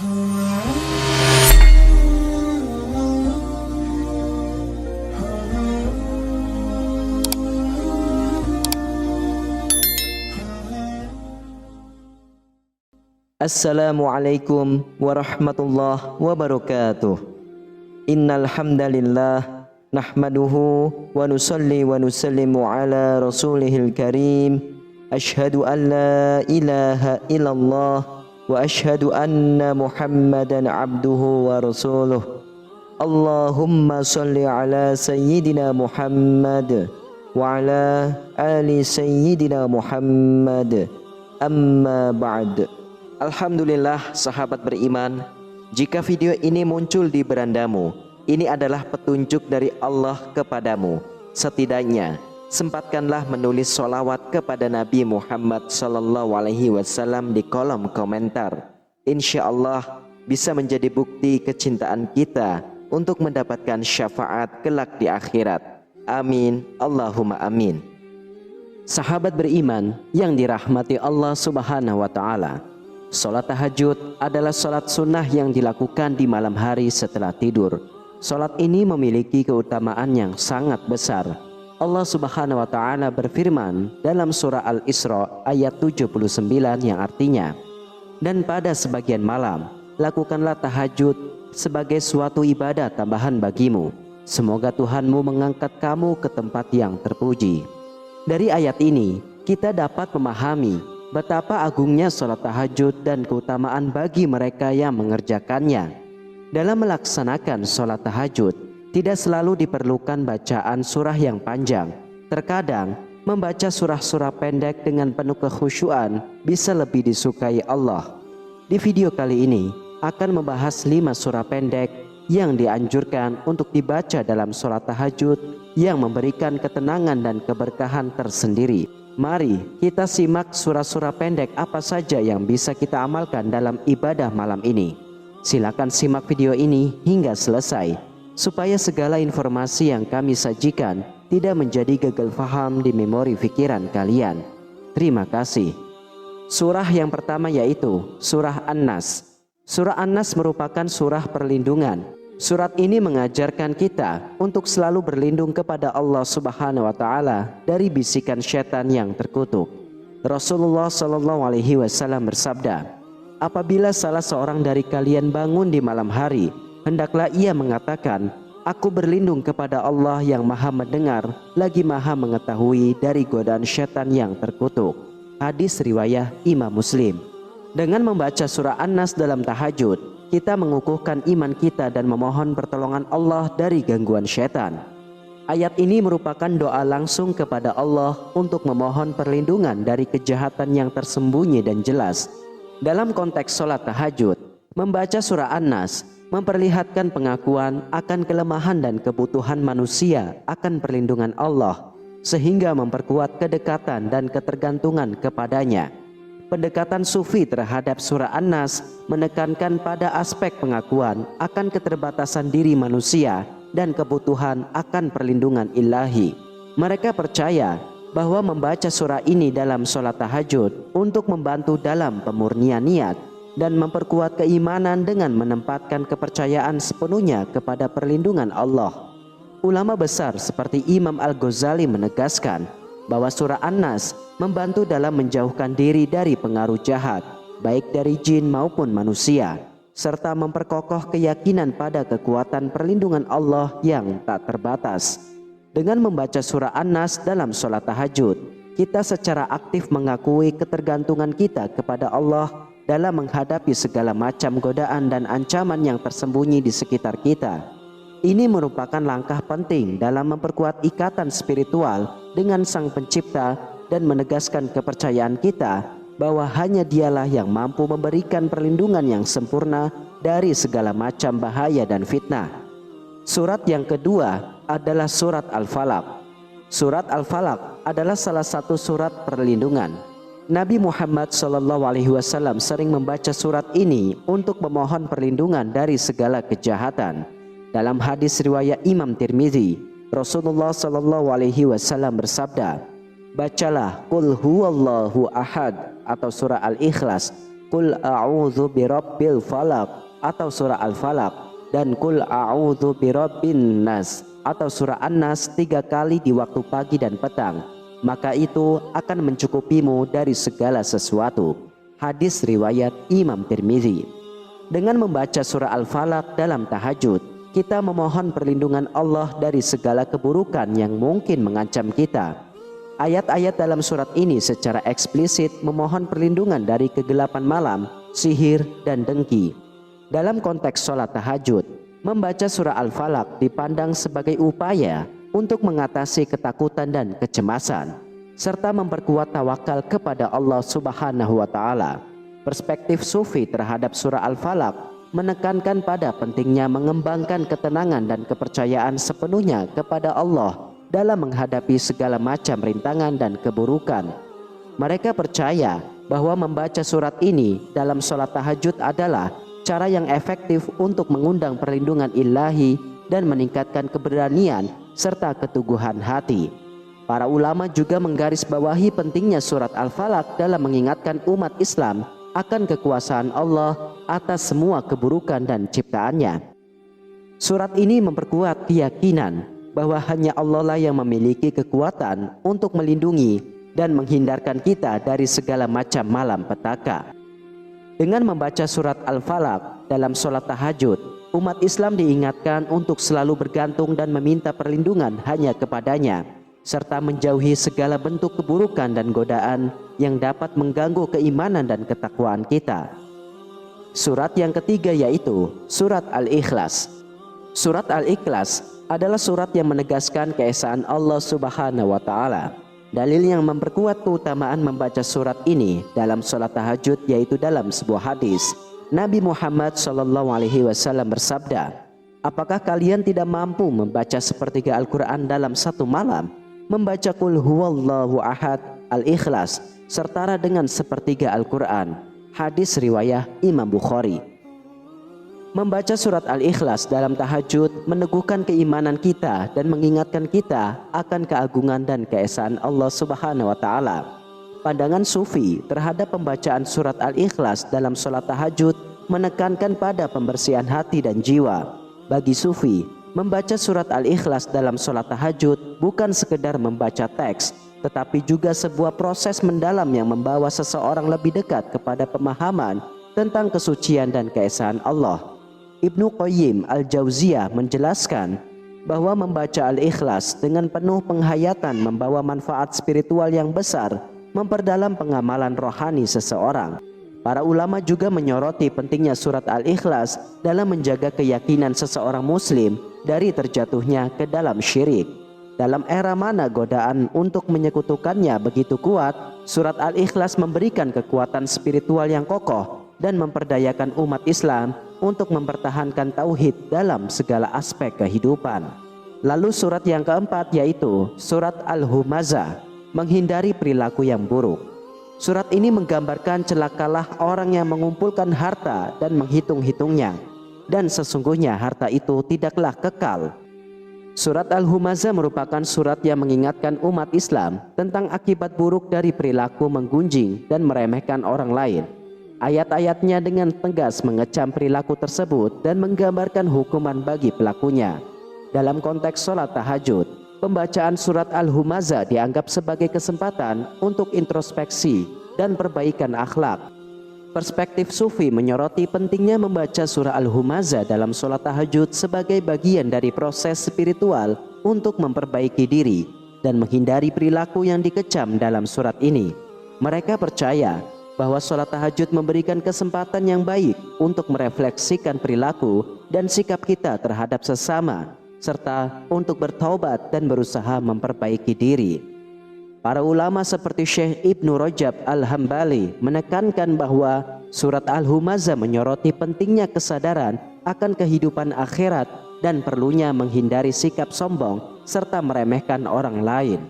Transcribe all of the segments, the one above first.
Assalamualaikum warahmatullahi wabarakatuh. Innal hamdalillah nahmaduhu wa nusalli wa nusallimu ala rasulihil karim. Asyhadu an la ilaha illallah wa asyhadu anna Muhammadan abduhu wa rasuluh. Allahumma salli ala sayyidina Muhammad wa ala ali sayyidina Muhammad. Amma ba'd. Alhamdulillah sahabat beriman, jika video ini muncul di berandamu, ini adalah petunjuk dari Allah kepadamu. Setidaknya sempatkanlah menulis sholawat kepada Nabi Muhammad SAW di kolom komentar. Insya Allah bisa menjadi bukti kecintaan kita untuk mendapatkan syafaat kelak di akhirat. Amin, Allahumma amin. Sahabat beriman yang dirahmati Allah Subhanahu wa Ta'ala, sholat tahajud adalah sholat sunnah yang dilakukan di malam hari setelah tidur. Sholat ini memiliki keutamaan yang sangat besar. Allah Subhanahu wa Ta'ala berfirman dalam surah Al-Isra ayat 79 yang artinya, dan pada sebagian malam lakukanlah tahajud sebagai suatu ibadah tambahan bagimu. Semoga Tuhanmu mengangkat kamu ke tempat yang terpuji. Dari ayat ini kita dapat memahami betapa agungnya sholat tahajud dan keutamaan bagi mereka yang mengerjakannya. Dalam melaksanakan sholat tahajud, tidak selalu diperlukan bacaan surah yang panjang. Terkadang, membaca surah-surah pendek dengan penuh kekhusyuan bisa lebih disukai Allah. Di video kali ini, akan membahas 5 surah pendek yang dianjurkan untuk dibaca dalam sholat tahajud yang memberikan ketenangan dan keberkahan tersendiri. Mari kita simak surah-surah pendek apa saja yang bisa kita amalkan dalam ibadah malam ini. Silakan simak video ini hingga selesai, supaya segala informasi yang kami sajikan tidak menjadi gagal faham di memori pikiran kalian. Terima kasih. Surah yang pertama yaitu Surah An-Nas. Surah An-Nas merupakan surah perlindungan. Surat ini mengajarkan kita untuk selalu berlindung kepada Allah Subhanahu wa Ta'ala dari bisikan syaitan yang terkutuk. Rasulullah SAW bersabda, apabila salah seorang dari kalian bangun di malam hari, hendaklah ia mengatakan, aku berlindung kepada Allah yang maha mendengar lagi maha mengetahui dari godaan syaitan yang terkutuk. Hadis riwayat Imam Muslim. Dengan membaca surah An-Nas dalam tahajud, kita mengukuhkan iman kita dan memohon pertolongan Allah dari gangguan syaitan. Ayat ini merupakan doa langsung kepada Allah untuk memohon perlindungan dari kejahatan yang tersembunyi dan jelas. Dalam konteks sholat tahajud, membaca surah An-Nas memperlihatkan pengakuan akan kelemahan dan kebutuhan manusia akan perlindungan Allah, sehingga memperkuat kedekatan dan ketergantungan kepadanya. Pendekatan sufi terhadap surah An-Nas menekankan pada aspek pengakuan akan keterbatasan diri manusia dan kebutuhan akan perlindungan ilahi. Mereka percaya bahwa membaca surah ini dalam sholat tahajud untuk membantu dalam pemurnian niat dan memperkuat keimanan dengan menempatkan kepercayaan sepenuhnya kepada perlindungan Allah. Ulama besar seperti Imam Al-Ghazali menegaskan bahwa surah An-Nas membantu dalam menjauhkan diri dari pengaruh jahat, baik dari jin maupun manusia, serta memperkokoh keyakinan pada kekuatan perlindungan Allah yang tak terbatas. Dengan membaca surah An-Nas dalam sholat tahajud, kita secara aktif mengakui ketergantungan kita kepada Allah dalam menghadapi segala macam godaan dan ancaman yang tersembunyi di sekitar kita. Ini merupakan langkah penting dalam memperkuat ikatan spiritual dengan Sang Pencipta dan menegaskan kepercayaan kita bahwa hanya Dialah yang mampu memberikan perlindungan yang sempurna dari segala macam bahaya dan fitnah. Surat yang kedua adalah surat Al-Falaq. Surat Al-Falaq adalah salah satu surat perlindungan. Nabi Muhammad SAW sering membaca surat ini untuk memohon perlindungan dari segala kejahatan. Dalam hadis riwayat Imam Tirmizi, Rasulullah SAW bersabda, bacalah Qul huwallahu ahad atau surah Al-Ikhlas Qul a'udzu birabbil falaq atau surah Al-Falaq, dan Qul a'udzu birabbin nas atau surah An-Nas 3 kali di waktu pagi dan petang, maka itu akan mencukupimu dari segala sesuatu. Hadis riwayat Imam Tirmizi. Dengan membaca surah Al-Falaq dalam tahajud, kita memohon perlindungan Allah dari segala keburukan yang mungkin mengancam kita. Ayat-ayat dalam surat ini secara eksplisit memohon perlindungan dari kegelapan malam, sihir, dan dengki. Dalam konteks sholat tahajud, membaca surah Al-Falaq dipandang sebagai upaya untuk mengatasi ketakutan dan kecemasan, serta memperkuat tawakal kepada Allah Subhanahu wa Ta'ala. Perspektif Sufi terhadap surah Al-Falaq menekankan pada pentingnya mengembangkan ketenangan dan kepercayaan sepenuhnya kepada Allah dalam menghadapi segala macam rintangan dan keburukan. Mereka percaya bahwa membaca surat ini dalam sholat tahajud adalah cara yang efektif untuk mengundang perlindungan ilahi dan meningkatkan keberanian serta keteguhan hati. Para ulama juga menggarisbawahi pentingnya surat Al-Falaq dalam mengingatkan umat Islam akan kekuasaan Allah atas semua keburukan dan ciptaannya. Surat ini memperkuat keyakinan bahwa hanya Allah lah yang memiliki kekuatan untuk melindungi dan menghindarkan kita dari segala macam malapetaka. Dengan membaca surat Al-Falaq dalam sholat tahajud, umat Islam diingatkan untuk selalu bergantung dan meminta perlindungan hanya kepadanya, serta menjauhi segala bentuk keburukan dan godaan yang dapat mengganggu keimanan dan ketakwaan kita. Surat yang ketiga yaitu surat Al-Ikhlas. Surat Al-Ikhlas adalah surat yang menegaskan keesaan Allah Subhanahu wa Ta'ala. Dalil yang memperkuat keutamaan membaca surat ini dalam sholat tahajud yaitu dalam sebuah hadis. Nabi Muhammad SAW bersabda, "Apakah kalian tidak mampu membaca sepertiga Al-Quran dalam satu malam? Membaca Qul huwallahu ahad, Al-Ikhlas, setara dengan sepertiga Al-Quran." Hadis riwayah Imam Bukhari. Membaca surat Al-Ikhlas dalam tahajud meneguhkan keimanan kita dan mengingatkan kita akan keagungan dan keesaan Allah Subhanahu wa Ta'ala. Pandangan Sufi terhadap pembacaan surat Al-Ikhlas dalam sholat tahajud menekankan pada pembersihan hati dan jiwa. Bagi Sufi, membaca surat Al-Ikhlas dalam sholat tahajud bukan sekedar membaca teks, tetapi juga sebuah proses mendalam yang membawa seseorang lebih dekat kepada pemahaman tentang kesucian dan keesaan Allah. Ibnu Qayyim Al-Jauziyah menjelaskan bahwa membaca Al-Ikhlas dengan penuh penghayatan membawa manfaat spiritual yang besar, memperdalam pengamalan rohani seseorang. Para ulama juga menyoroti pentingnya surat Al-Ikhlas dalam menjaga keyakinan seseorang muslim dari terjatuhnya ke dalam syirik. Dalam era mana godaan untuk menyekutukannya begitu kuat, surat Al-Ikhlas memberikan kekuatan spiritual yang kokoh dan memperdayakan umat Islam untuk mempertahankan tauhid dalam segala aspek kehidupan. Lalu surat yang keempat yaitu surat Al-Humazah, menghindari perilaku yang buruk. Surat ini menggambarkan celakalah orang yang mengumpulkan harta dan menghitung-hitungnya, dan sesungguhnya harta itu tidaklah kekal. Surat Al-Humazah merupakan surat yang mengingatkan umat Islam tentang akibat buruk dari perilaku menggunjing dan meremehkan orang lain. Ayat-ayatnya dengan tegas mengecam perilaku tersebut dan menggambarkan hukuman bagi pelakunya. Dalam konteks sholat tahajud, pembacaan surat Al-Humazah dianggap sebagai kesempatan untuk introspeksi dan perbaikan akhlak. Perspektif Sufi menyoroti pentingnya membaca surah Al-Humazah dalam sholat tahajud sebagai bagian dari proses spiritual untuk memperbaiki diri dan menghindari perilaku yang dikecam dalam surat ini. Mereka percaya bahwa sholat tahajud memberikan kesempatan yang baik untuk merefleksikan perilaku dan sikap kita terhadap sesama, serta untuk bertaubat dan berusaha memperbaiki diri. Para ulama seperti Syekh Ibnu Rajab Al-Hambali menekankan bahwa surat Al-Humazah menyoroti pentingnya kesadaran akan kehidupan akhirat dan perlunya menghindari sikap sombong serta meremehkan orang lain.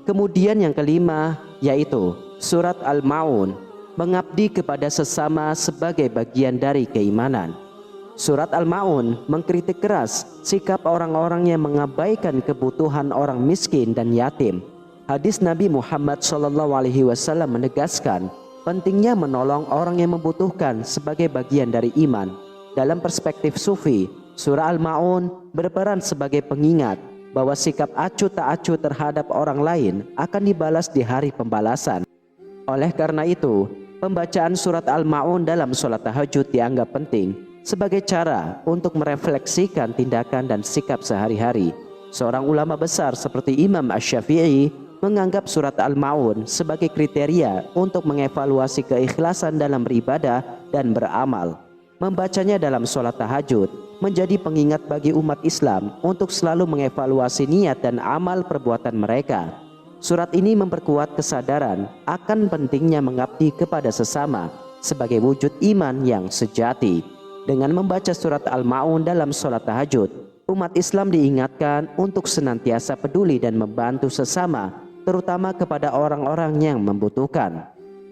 Kemudian yang kelima yaitu surat Al-Ma'un, mengabdi kepada sesama sebagai bagian dari keimanan. Surat Al-Ma'un mengkritik keras sikap orang-orang yang mengabaikan kebutuhan orang miskin dan yatim. Hadis Nabi Muhammad SAW menegaskan, Pentingnya menolong orang yang membutuhkan sebagai bagian dari iman. Dalam perspektif sufi, surah Al-Ma'un berperan sebagai pengingat bahwa sikap acuh tak acuh terhadap orang lain akan dibalas di hari pembalasan. Oleh karena itu, pembacaan surat Al-Ma'un dalam sholat tahajud dianggap penting sebagai cara untuk merefleksikan tindakan dan sikap sehari-hari. Seorang ulama besar seperti Imam Asy-Syafi'i menganggap surat Al-Ma'un sebagai kriteria untuk mengevaluasi keikhlasan dalam beribadah dan beramal. Membacanya dalam sholat tahajud menjadi pengingat bagi umat Islam untuk selalu mengevaluasi niat dan amal perbuatan mereka. Surat ini memperkuat kesadaran akan pentingnya mengabdi kepada sesama sebagai wujud iman yang sejati. Dengan membaca surat Al-Ma'un dalam sholat tahajud, umat Islam diingatkan untuk senantiasa peduli dan membantu sesama, terutama kepada orang-orang yang membutuhkan.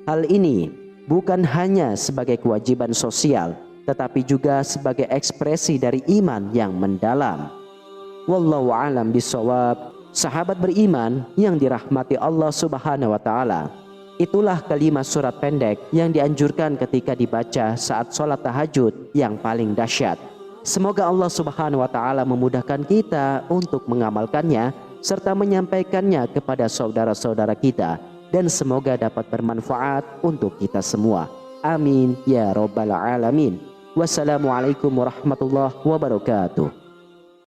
Hal ini bukan hanya sebagai kewajiban sosial, tetapi juga sebagai ekspresi dari iman yang mendalam. Wallahu a'lam bishawab. Sahabat beriman yang dirahmati Allah Subhanahu wa taala, itulah kalimat surat pendek yang dianjurkan ketika dibaca saat sholat tahajud yang paling dahsyat. Semoga Allah Subhanahu wa taala memudahkan kita untuk mengamalkannya serta menyampaikannya kepada saudara-saudara kita, dan semoga dapat bermanfaat untuk kita semua. Amin ya rabbal alamin. Wassalamualaikum warahmatullahi wabarakatuh.